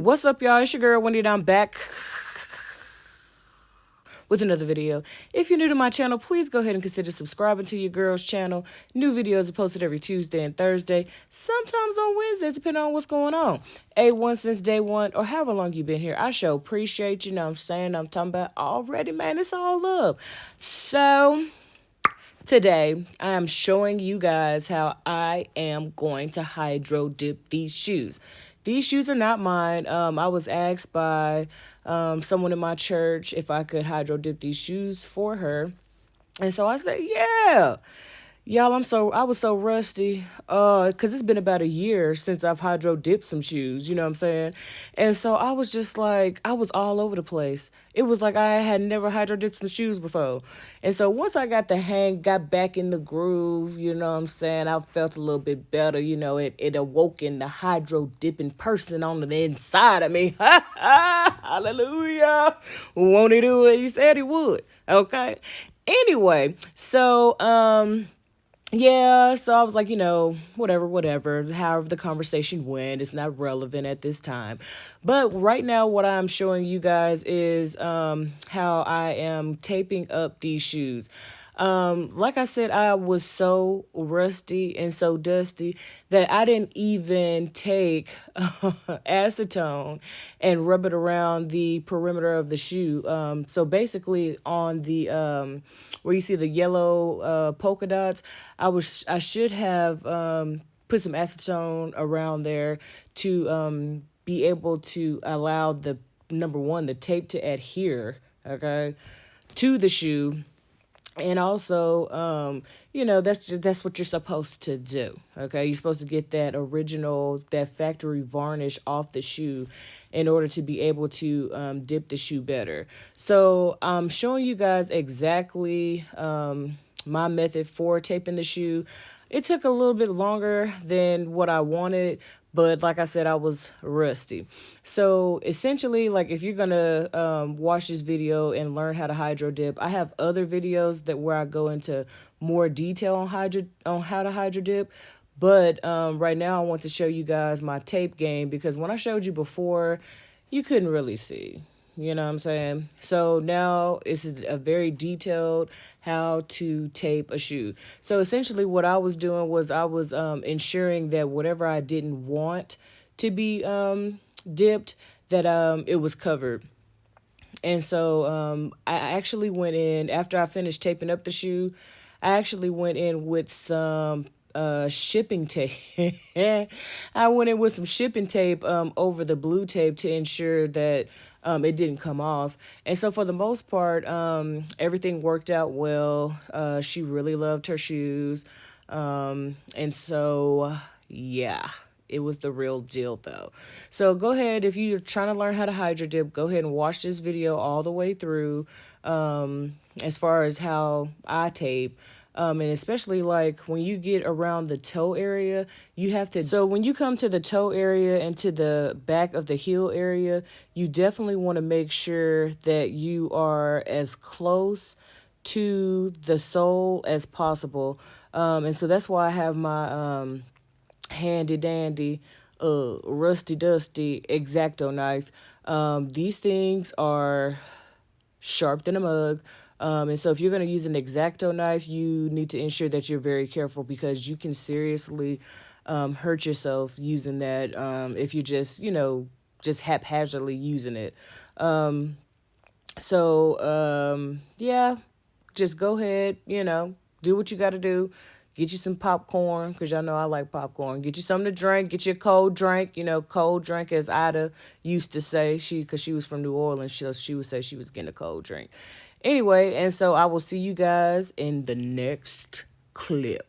What's up, y'all? It's your girl Wendy, and I'm back with another video. If you're new to my channel, please go ahead and consider subscribing to your girl's channel. New videos are posted every Tuesday and Thursday, sometimes on Wednesdays, depending on what's going on. A1 since day one, or however long you've been here. I sure appreciate you. Know what I'm saying? I'm talking about already, man. It's all love. So today, I am showing you guys how I am going to hydro dip these shoes. These shoes are not mine. I was asked by someone in my church if I could hydro dip these shoes for her. And so I said, yeah. Y'all, I was so rusty. Cause it's been about a year since I've hydro dipped some shoes, you know what I'm saying? And so I was just like, I was all over the place. It was like I had never hydro dipped some shoes before. And so once I got back in the groove, you know what I'm saying? I felt a little bit better, you know, it awoke in the hydro dipping person on the inside of me. Hallelujah. Won't he do it? He said he would. Okay. Anyway, yeah, so I was like, whatever. However the conversation went, it's not relevant at this time. But right now, what I'm showing you guys is how I am taping up these shoes. Like I said, I was so rusty and so dusty that I didn't even take acetone and rub it around the perimeter of the shoe. So basically on the where you see the yellow polka dots, I should have put some acetone around there to be able to allow the number one, the tape to adhere, okay, to the shoe. And also, that's what you're supposed to do. Okay, you're supposed to get that factory varnish off the shoe in order to be able to dip the shoe better. So I'm showing you guys exactly my method for taping the shoe. It took a little bit longer than what I wanted, but like I said, I was rusty. So essentially, like if you're gonna watch this video and learn how to hydro dip, I have other videos where I go into more detail on how to hydro dip. But right now, I want to show you guys my tape game, because when I showed you before, you couldn't really see. You know what I'm saying? So now this is a very detailed how to tape a shoe. So essentially what I was doing was I was ensuring that whatever I didn't want to be dipped, that it was covered. And so I actually went in, after I finished taping up the shoe, I actually went in with some shipping tape. I went in with some shipping tape over the blue tape to ensure that it didn't come off. And so for the most part, everything worked out well. She really loved her shoes. And so, yeah. It was the real deal, though. So go ahead, if you're trying to learn how to hydro dip, go ahead and watch this video all the way through, as far as how I tape. And especially like when you get around the toe area, you have to. So when you come to the toe area and to the back of the heel area, you definitely want to make sure that you are as close to the sole as possible. And so that's why I have my handy dandy rusty dusty X-Acto knife. These things are sharp than a mug. And so if you're going to use an X-Acto knife, you need to ensure that you're very careful, because you can seriously hurt yourself using that if you just haphazardly using it. Yeah, just go ahead, do what you got to do. Get you some popcorn, because y'all know I like popcorn. Get you something to drink. Get you a cold drink. Cold drink, as Ida used to say, because she was from New Orleans, she would say she was getting a cold drink. Anyway, and so I will see you guys in the next clip.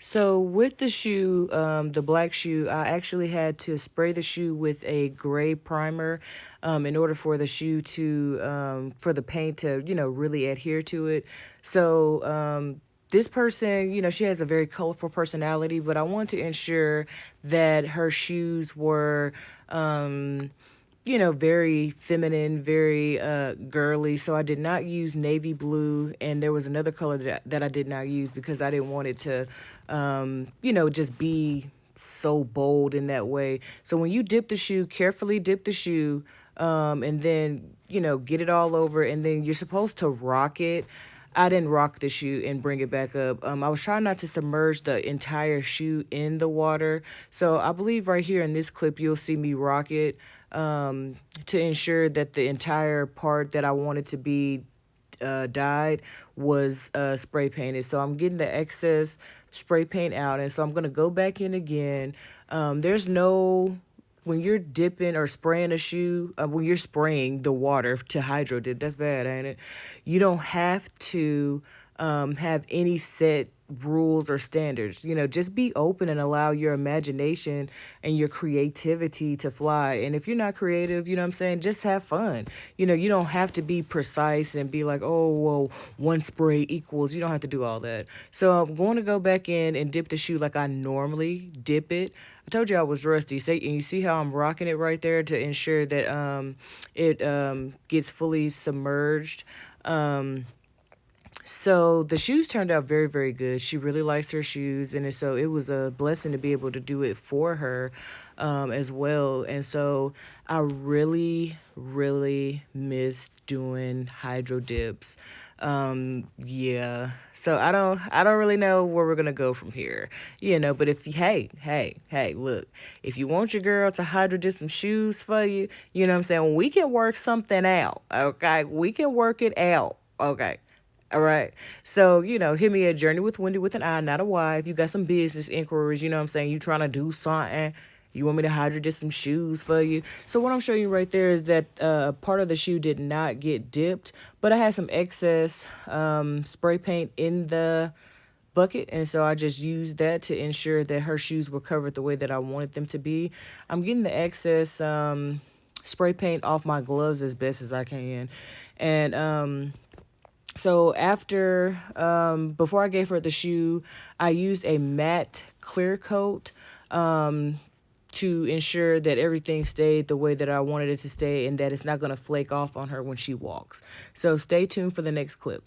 So with the shoe, the black shoe, I actually had to spray the shoe with a gray primer, in order for the shoe to, for the paint to, really adhere to it. So, this person, she has a very colorful personality, but I want to ensure that her shoes were, very feminine, very girly. So I did not use navy blue, and there was another color that I did not use because I didn't want it to, just be so bold in that way. So when you dip the shoe, carefully dip the shoe, and then, get it all over, and then you're supposed to rock it. I didn't rock the shoe and bring it back up. I was trying not to submerge the entire shoe in the water. So I believe right here in this clip, you'll see me rock it, to ensure that the entire part that I wanted to be dyed was spray painted. So I'm getting the excess spray paint out, and so I'm gonna go back in again. There's no When you're dipping or spraying a shoe, when you're spraying the water to hydro dip, that's bad, ain't it? You don't have to have any set rules or standards. Just be open and allow your imagination and your creativity to fly. And if you're not creative, you know what I'm saying, just have fun. You don't have to be precise and be like, oh, well, one spray equals. You don't have to do all that. So I'm going to go back in and dip the shoe like I normally dip it. I told you I was rusty. And you see how I'm rocking it right there to ensure that it gets fully submerged. So the shoes turned out very, very good. She really likes her shoes, and so it was a blessing to be able to do it for her, as well. And so I really, really miss doing hydro dips. Yeah. So I don't really know where we're gonna go from here, But if you, hey, look, if you want your girl to hydro dip some shoes for you, you know what I'm saying, we can work something out. Okay, we can work it out. Okay. All right. So, hit me at Journey with Wendy with an I, not a Y. If you got some business inquiries, you know what I'm saying, you trying to do something, you want me to hydro just some shoes for you. So what I'm showing you right there is that part of the shoe did not get dipped, but I had some excess spray paint in the bucket, and so I just used that to ensure that her shoes were covered the way that I wanted them to be. I'm getting the excess spray paint off my gloves as best as I can. And so after, before I gave her the shoe, I used a matte clear coat, to ensure that everything stayed the way that I wanted it to stay and that it's not going to flake off on her when she walks. So stay tuned for the next clip.